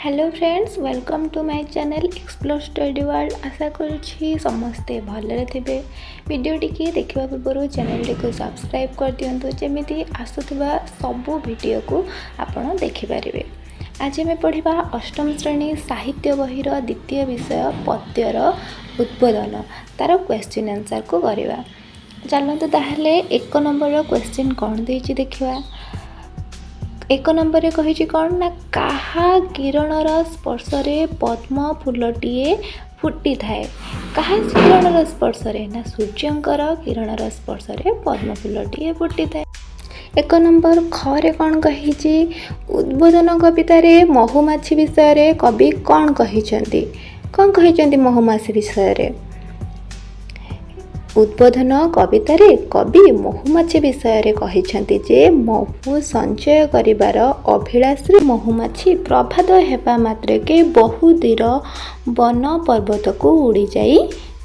Hello friends, welcome to my channel explore study world. आशा करुँची समस्ते भलरे थे। वीडियोटी की देखा पूर्व चैनल को सब्सक्राइब कर दिंतु, जमी आसुवा सबू वीडियो को आपण देखिपारे। आज आम पढ़ा अष्टम श्रेणी साहित्य बहीर द्वितीय विषय पद्यर उद्बोधन तार क्वेश्चन आंसर को करवा। चलते ताहले एक नंबर क्वेश्चन कौन देछि देखिबा। एक नंबर कही कौन ना कहा किरणर स्पर्श पद्म फूलटीए फुटी थाए। कहा किरणर स्पर्श ना सूर्यंकर किरणर स्पर्श पद्म फूलटीए फुटी थाए। एक नंबर खरे कौन कही उद्बोधन कवितार महुमाछी विषय कवि कौन कही महुमाछी विषय। उद्बोधन कवितार कवि महुमाछी विषय कहिसेंति जे महु संचय करिवार अभिलाषी महुमाछी प्रभात हेबा मात्रके बहु दूर वन पर्वत को उड़ी जाई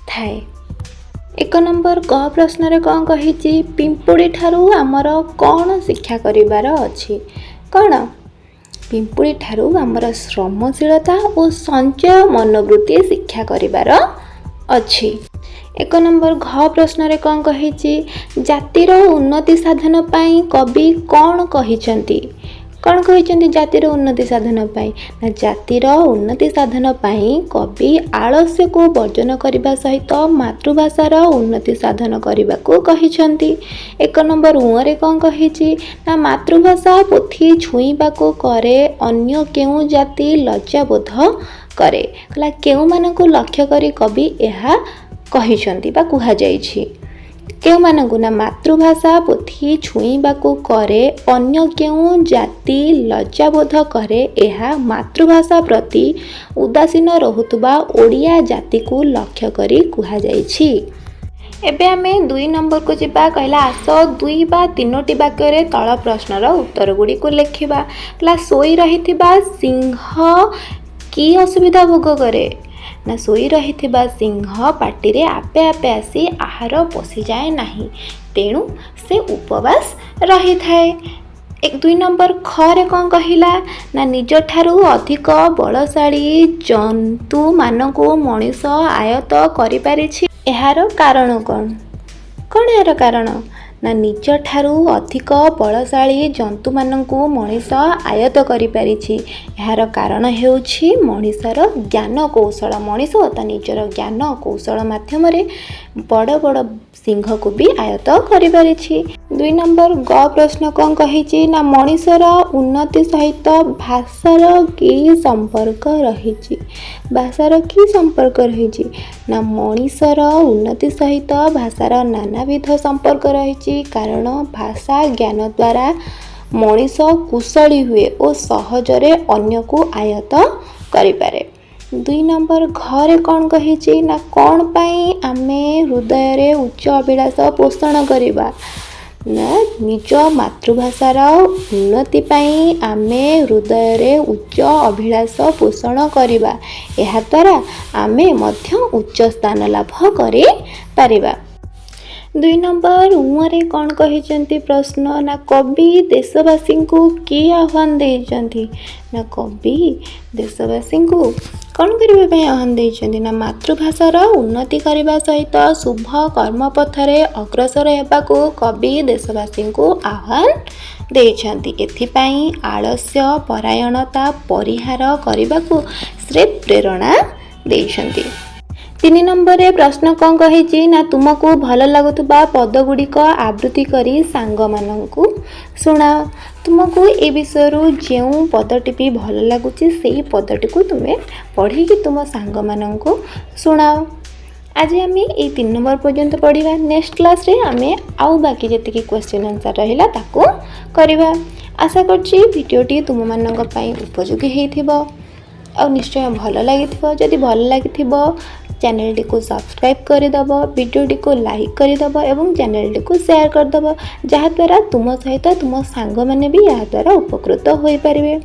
थाए। एक नंबर क प्रश्न कौन कही पिंपुड़ी ठारू आमर कौन शिक्षा करिवार अछि। कौन पिंपुड़ी ठारू आमर श्रमशीलता और संचय मनोवृत्ति शिक्षा करिवार अछि। एक नंबर घ प्रश्न कौन कही जातिर उन्नति साधन पाई कवि कौन कहिसेंति। कौन कहिसेंति जातिर उन्नति साधन पाई ना जातिर उन्नति साधन पाई कवि आलस्य को वर्जन करने सहित मातृभाषार उन्नति साधन करने को कहिसेंति। एक नंबर उरे कौन कही ना मातृभाषा पोथी छुईबा को करे अन्य केउ जाति लज्जाबोध करे। कला केउ मानकु लक्ष्य करी कवि एहा कहिसेंति बा कुहा जाइछि। केउ मानकु ना मातृभाषा पोथी छुईबा को करे अन्य केउ जाति लज्जाबोध करे एहा मातृभाषा प्रति उदासीन रहुतबा ओडिया जाति को लक्ष्य करी कुहा जाइछि। एबे आमे 2 नंबर को जिबा कहला आस 2 बा 3टी वाक्य रे तळ प्रश्नर उत्तर गुडी को लेखिबा। कला सोई रहिथिबा सिंह की असुविधा भोग करे ना सोई रहिथिबा सिंह पाटी रे आपे आपे आसी आहार पशि जाए नाही, तेणु से उपवास रही थाए। 2 नंबर खरे कौन कहिला ना निज ठारू अधिक बलशाली जंतु मानकु मनीष आयत करि पारिछि। एहार कारण कौन यार कारण ना निज ठारू अधिक बलशाली जंतु मानकु मनीष आयत करि पारिछि। एहार कारण हेउछि मनीषर ज्ञान कौशल। मनीष ता निजर ज्ञान कौशल माध्यम रे बड़ बड़ सिंह को भी आयत करि पारिछि। 2 नंबर ग प्रश्न कौन कही ना मनीषर उन्नति सहित भाषार की संपर्क रही। भाषार की संपर्क रही ना मनीषर उन्नति सहित भाषार नानाविध संपर्क रही। कारण भाषा ज्ञान द्वारा मनीष कुशली हुए और सहजरे अन्य को आयत करिपारे। 2 नंबर घरे कौन कही ना कौन पाई आमे हृदय रे उच्च अभिलाष पोषण करिबा ना निज मातृभाषार उन्नति पाई आमे हृदय रे उच्च अभिलाष पोषण करिबा। एहा द्वारा आमे मध्य उच्च स्थान लाभ करि पारिबा। 2 नंबर उरे कौन कही प्रश्न ना कवि देशवासी को की आह्वान देइचंती ना कवि देशवासी को कौन करने आह्वान देइचंती ना मातृभाषार उन्नति करने सहित शुभ कर्म पथरे अग्रसर हेबाकू कवि देशवासी को आह्वान देइचंती। एथिपाई आलस्य परायणता परिहार करने से प्रेरणा देइचंती। 3 नंबर प्रश्न कौन कही ना तुमको भल लगुवा पद गुड़िक आवृत्ति करी सांग मानकु सुनाओ। तुमको ए विषय जो पदटी भी भल लगुच से पदटी को तुम्हें पढ़ी तुम सांग मानकु सुनाओ। आज आम ये 3 नंबर पर्यंत पढ़ा। नेक्स्ट क्लास रे आमे आउ बाकी जति क्वेश्चन आंसर रहिला ताको करवा। आशा करछि वीडियोटी तुम मानक पई उपयोगी हेइथिबो और निश्चय भल लगी। जदि भल लगी चैनल को सब्सक्राइब करदेव, वीडियो को लाइक करदेव और चैनल को शेयर करदेव, जहाँद्वारा तुम सहित तुम सांग मैंने भी या द्वारा उपकृत हो पारे।